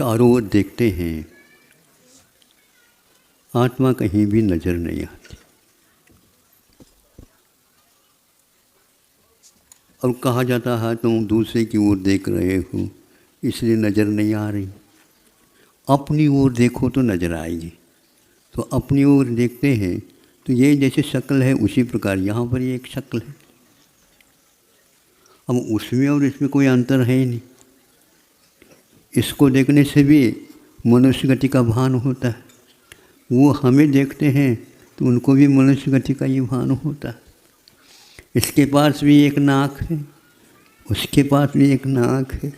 चारों ओर देखते हैं, आत्मा कहीं भी नजर नहीं आती। और कहा जाता है तुम दूसरे की ओर देख रहे हो इसलिए नज़र नहीं आ रही, अपनी ओर देखो तो नज़र आएगी। तो अपनी ओर देखते हैं तो ये जैसे शक्ल है उसी प्रकार यहाँ पर ये एक शक्ल है। अब उसमें और इसमें कोई अंतर है ही नहीं। इसको देखने से भी मनुष्य गति का भान होता है, वो हमें देखते हैं तो उनको भी मनुष्य गति का ये भान होता है। इसके पास भी एक नाक है, उसके पास भी एक नाक है,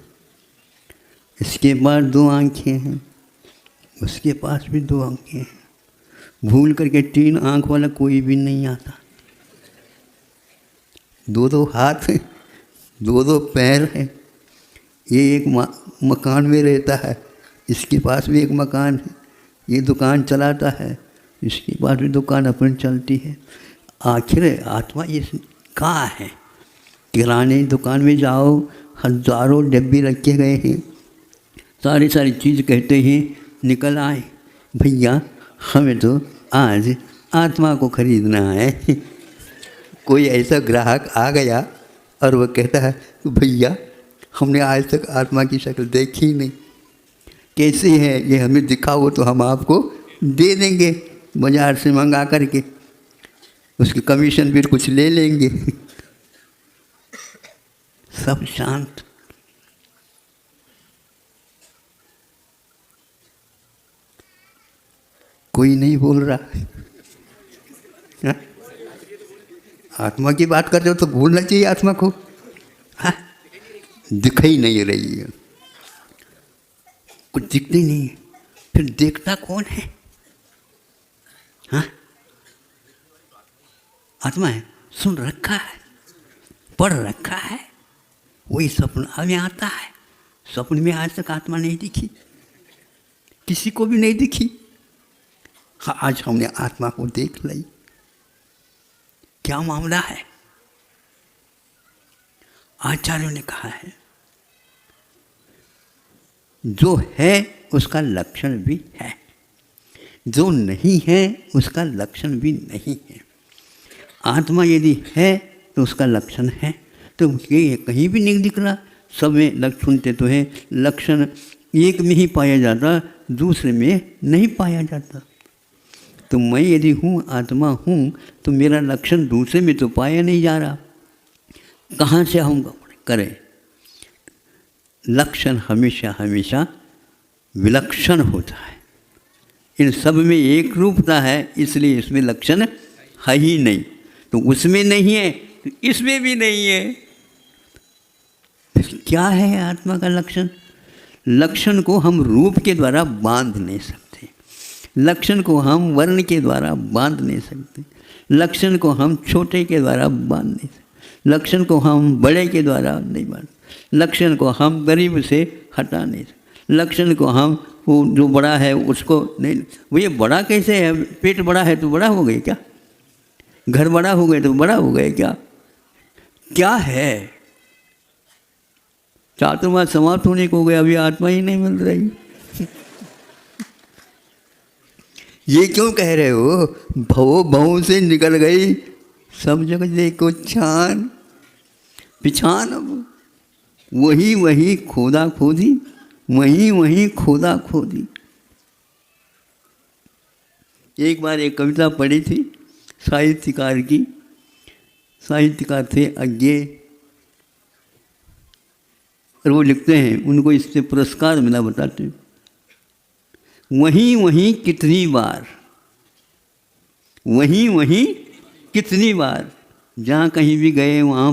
इसके पास 2 आँखें हैं, उसके पास भी 2 आँखें हैं। भूल करके 3 आँख वाला कोई भी नहीं आता। 2-2 हाथ हैं, 2-2 पैर हैं। ये एक मकान में रहता है, इसके पास भी एक मकान है। ये दुकान चलाता है, इसके पास भी दुकान अपनी चलती है। आखिर आत्मा ये कहाँ है? किराने दुकान में जाओ, हज़ारों डब्बे रखे गए हैं, सारी चीज़ कहते हैं निकल आए, भैया हमें तो आज आत्मा को खरीदना है। कोई ऐसा ग्राहक आ गया और वह कहता है भैया हमने आज तक आत्मा की शक्ल देखी नहीं, कैसी है ये हमें दिखाओ तो हम आपको दे देंगे बाज़ार से मंगा करके, उसकी कमीशन भी कुछ ले लेंगे। सब शांत। कोई नहीं बोल रहा। आत्मा की बात करते हो तो बोलना चाहिए आत्मा को। दिखाई नहीं रही है, कुछ दिखती नहीं है, फिर देखता कौन है? हाँ, आत्मा है, सुन रखा है, पढ़ रखा है, वही सपना में आता है। सपने में आज तक आत्मा नहीं दिखी, किसी को भी नहीं दिखी। हाँ, आज हमने आत्मा को देख ली। क्या मामला है? आचार्यों ने कहा है जो है उसका लक्षण भी है, जो नहीं है उसका लक्षण भी नहीं है। आत्मा यदि है तो उसका लक्षण है, तो ये कहीं भी नहीं दिख रहा। सब में लक्षण सुनते तो है, लक्षण एक में ही पाया जाता, दूसरे में नहीं पाया जाता। तो मैं यदि हूँ, आत्मा हूँ, तो मेरा लक्षण दूसरे में तो पाया नहीं जा रहा। कहाँ से हम करें? लक्षण हमेशा हमेशा विलक्षण होता है। इन सब में एक रूपता है, इसलिए इसमें लक्षण है ही नहीं। तो उसमें नहीं है तो इसमें भी नहीं है। क्या है आत्मा का लक्षण? लक्षण को हम रूप के द्वारा बांध नहीं सकते, लक्षण को हम वर्ण के द्वारा बांध नहीं सकते, लक्षण को हम छोटे के द्वारा बांध नहीं सकते, लक्षण को हम बड़े के द्वारा नहीं बांध, लक्षण को हम गरीब से हटा नहीं सकते, लक्षण को हम वो जो बड़ा है उसको नहीं। वो ये बड़ा कैसे है? पेट बड़ा है तो बड़ा हो गए क्या? घर बड़ा हो गए तो बड़ा हो गए क्या? क्या है? चातुर्मास समाप्त होने को हो गया, अभी आत्मा ही नहीं मिल रही। ये क्यों कह रहे हो? भवो भवों से निकल गई, सब जगह देखो छान पिछान। अब वही वही खोदा खोदी, वही वही खोदा खोदी। एक बार एक कविता पढ़ी थी साहित्यकार की। साहित्यकार थे अज्ञे, और वो लिखते हैं, उनको इससे पुरस्कार मिला, बताते हैं, वहीं वहीं कितनी बार, वहीं वहीं कितनी बार, जहाँ कहीं भी गए वहाँ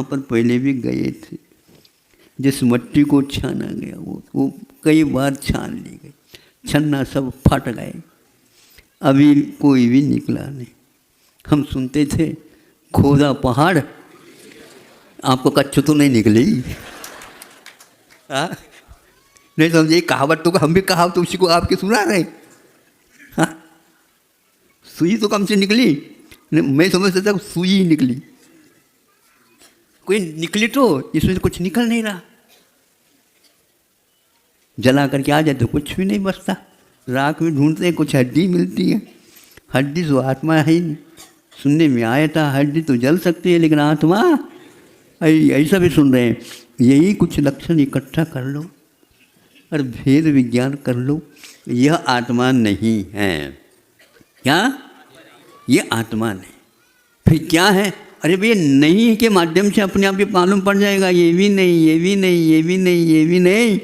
पर पहले भी गए थे। जिस मट्टी को छाना गया वो कई बार छान ली गई, छन्ना सब फट गए, अभी कोई भी निकला नहीं। हम सुनते थे खोदा पहाड़, आपको कच्चू तो नहीं निकली। हाँ, नहीं समझे? कहावत तो हम भी कहावत उसी को आपके सुना रहे। हाँ, सुई तो कम से निकली, मैं समझता था सुई ही निकली। कोई निकली तो इसमें से कुछ निकल नहीं रहा। जला करके आ जाए तो कुछ भी नहीं बचता। राख में ढूंढते हैं, कुछ हड्डी मिलती है। हड्डी तो आत्मा है ही नहीं। सुनने में आया था हड्डी तो जल सकती है, लेकिन आत्मा ऐसा भी सुन रहे हैं। यही कुछ लक्षण इकट्ठा कर लो और भेद विज्ञान कर लो। यह आत्मा नहीं है। क्या? ये आत्मा नहीं। फिर क्या है? अरे भैया नहीं के माध्यम से अपने आप ही मालूम पड़ जाएगा। ये भी नहीं, ये भी नहीं, ये भी नहीं, ये भी नहीं,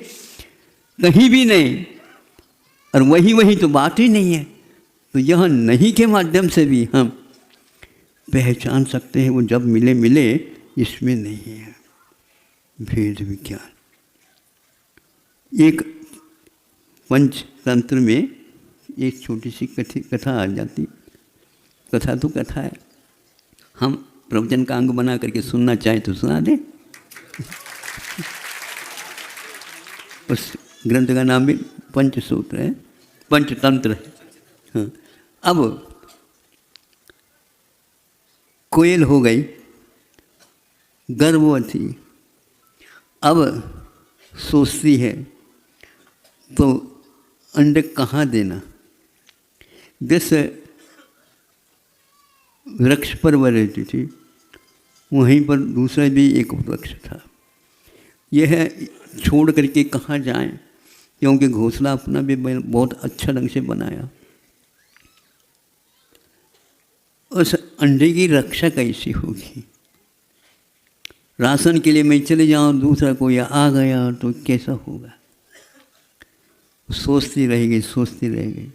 कहीं भी नहीं, और वही तो बात ही नहीं है। तो यह नहीं के माध्यम से भी हम पहचान सकते हैं। वो जब मिले इसमें नहीं है। भेद विज्ञान। एक पंचतंत्र में एक छोटी सी कथा आ जाती। कथा तो कथा है, हम प्रवचन का अंग बना करके सुनना चाहें तो सुना दें। उस ग्रंथ का नाम भी पंचसूत्र है, पंचतंत्र है। हाँ। अब कोयल हो गई गर्भवती, अब सोचती है तो अंडे कहाँ देना। जिस वृक्ष पर वह रहती थी वहीं पर दूसरा भी एक वृक्ष था। यह छोड़ करके कहाँ जाएं, क्योंकि घोंसला अपना भी बहुत अच्छा ढंग से बनाया। उस अंडे की रक्षा कैसी होगी? राशन के लिए मैं चले जाऊँ, दूसरा कोई आ गया तो कैसा होगा? सोचती रहेगी, सोचती रहेगी।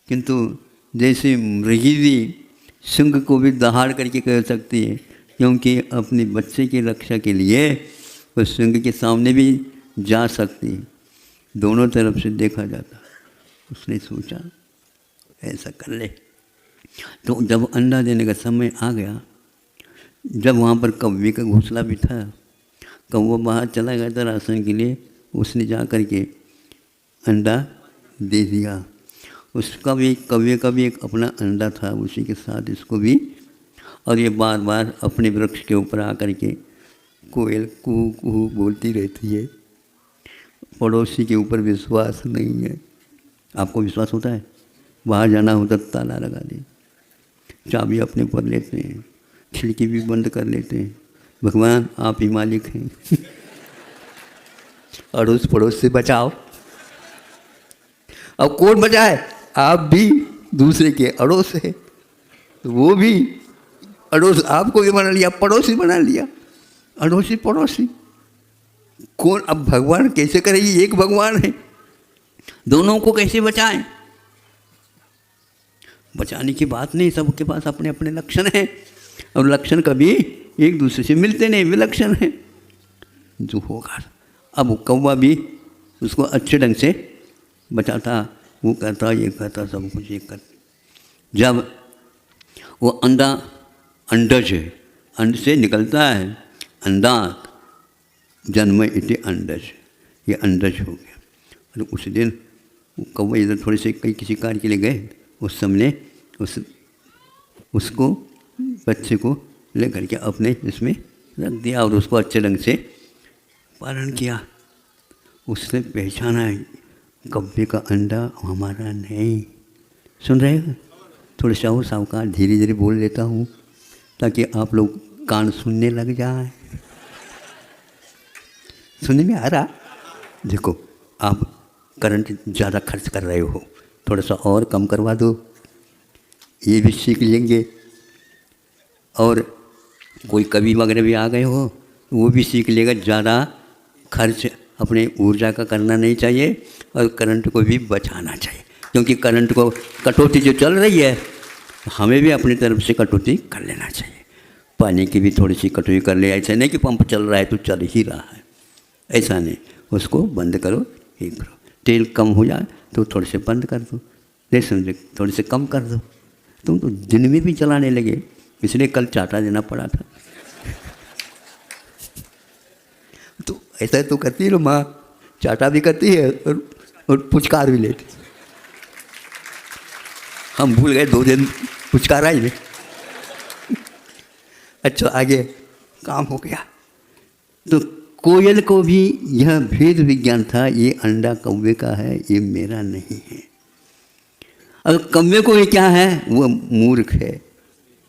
किंतु जैसे मृगी भी सिंह को भी दहाड़ करके कह सकती है, क्योंकि अपने बच्चे की रक्षा के लिए वह सिंह के सामने भी जा सकती है। दोनों तरफ से देखा जाता। उसने सोचा ऐसा कर ले। तो जब अंडा देने का समय आ गया, जब वहाँ पर कौवे का घोंसला भी था, कौवा बाहर चला गया था राशन के लिए, उसने जा कर के अंडा दे दिया। उसका भी, कौवे का भी एक अपना अंडा था, उसी के साथ इसको भी। और ये बार बार अपने वृक्ष के ऊपर आकर के कोयल कू कू बोलती रहती है। पड़ोसी के ऊपर विश्वास नहीं है। आपको विश्वास होता है? बाहर जाना होता तो ताला लगा दे, चाबी अपने पर लेते हैं, खिड़की भी बंद कर लेते हैं। भगवान आप ही मालिक हैं। अड़ोस पड़ोस से बचाओ। अब कौन बचाए? आप भी दूसरे के अड़ोस है, तो वो भी अड़ोस आपको भी बना लिया, पड़ोसी बना लिया। अड़ोसी पड़ोसी कौन? अब भगवान कैसे करेगी? एक भगवान है, दोनों को कैसे बचाएं? बचाने की बात नहीं, सबके पास अपने अपने लक्षण हैं, और लक्षण कभी एक दूसरे से मिलते नहीं, विलक्षण हैं। जो होगा, अब कौवा भी उसको अच्छे ढंग से बचाता, वो कहता, ये कहता, सब कुछ ये कर। जब वो अंडज है, अंड से निकलता है, अंडात जन्म इति अंडज, ये अंडज हो गया। और उस दिन कौवा इधर थोड़े से कहीं किसी कार्य के लिए गए, उस समय उसको बच्चे को ले करके अपने इसमें रख दिया और उसको अच्छे ढंग से पालन किया। उसने पहचाना है कौवे का अंडा हमारा नहीं। सुन रहे हो? थोड़ा सा और सावकाश धीरे धीरे बोल लेता हूँ ताकि आप लोग कान सुनने लग जाए। सुनने में आ रहा? देखो, आप करंट ज़्यादा खर्च कर रहे हो, थोड़ा सा और कम करवा दो, ये भी सीख लेंगे। और कोई कवि वगैरह भी आ गए हो, वो भी सीख लेगा। ज़्यादा खर्च अपने ऊर्जा का करना नहीं चाहिए और करंट को भी बचाना चाहिए, क्योंकि करंट को कटौती जो चल रही है, हमें भी अपनी तरफ से कटौती कर लेना चाहिए। पानी की भी थोड़ी सी कटौती कर ले। ऐसा नहीं कि पंप चल रहा है तो चल ही रहा है, ऐसा नहीं, उसको बंद करो, ही करो। तेल कम हो जाए तो थोड़े से बंद कर दो, नहीं समझे, थोड़े से कम कर दो। तुम तो दिन में भी चलाने लगे, इसलिए कल चाटा देना पड़ा था। तो ऐसा तो करती है माँ, चाटा भी करती है और पुचकार भी लेती। हम भूल गए 2 दिन पुचकार आई नहीं। अच्छा, आगे काम हो गया तो कोयल को भी यह भेद विज्ञान था, ये अंडा कौवे का है, ये मेरा नहीं है। और कौवे को ये क्या है, वो मूर्ख है,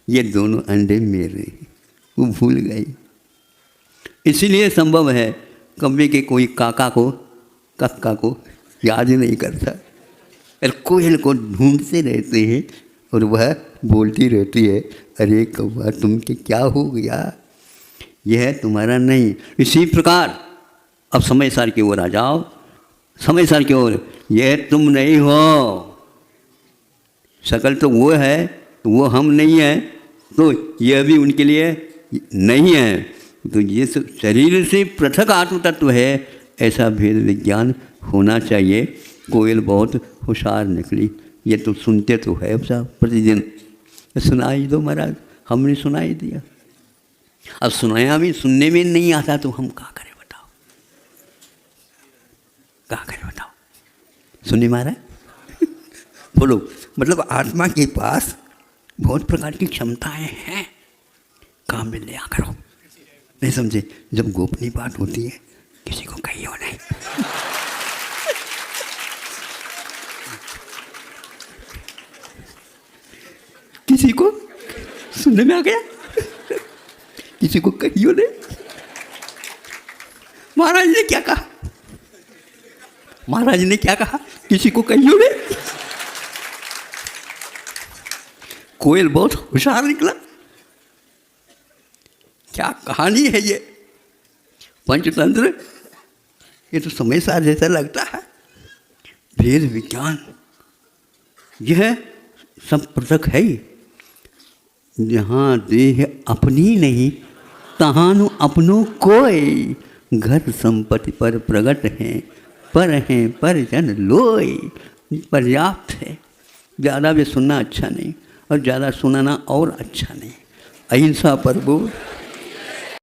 ये दोनों अंडे मेरे हैं, वो भूल गई। इसीलिए संभव है कौवे के कोई काका को कक्का को याद ही नहीं करता, और कोयल को ढूंढते रहते हैं और वह बोलती रहती है, अरे कौवा तुमके क्या हो गया, यह है तुम्हारा नहीं। इसी प्रकार अब समय सार की ओर आ जाओ, समय सार की ओर, यह तुम नहीं हो, शकल तो वो है, वो हम नहीं है, तो यह भी उनके लिए नहीं है। तो ये शरीर से पृथक आत्म तत्व है, ऐसा भेद विज्ञान होना चाहिए। कोयल बहुत होशियार निकली, ये तो सुनते तो है साहब प्रतिदिन, सुनाई दो महाराज, हमने सुनाई दिया। अब सुनाया भी सुनने में नहीं आता तो हम क्या करें बताओ, क्या करें बताओ, सुनिए महाराज बोलो। मतलब आत्मा के पास बहुत प्रकार की क्षमताएं हैं, काम में लिया करो। नहीं समझे, जब गोपनीय बात होती है किसी को कहियो नहीं। किसी को सुनने में आ गया, किसी को कहियो नहीं। महाराज ने क्या कहा, महाराज ने क्या कहा, किसी को कहियो नहीं। कोयल बहुत होशियार निकला। क्या कहानी है ये, पंचतंत्र, ये तो समय सार जैसा लगता है। भेद विज्ञान यह सब पृथक है। जहाँ देह अपनी नहीं, तहानु अपनों कोई, घर संपत्ति पर प्रगट हैं, पर जन लोय। पर्याप्त है, ज़्यादा भी सुनना अच्छा नहीं और ज़्यादा सुनाना और अच्छा नहीं। अहिंसा पर बोल।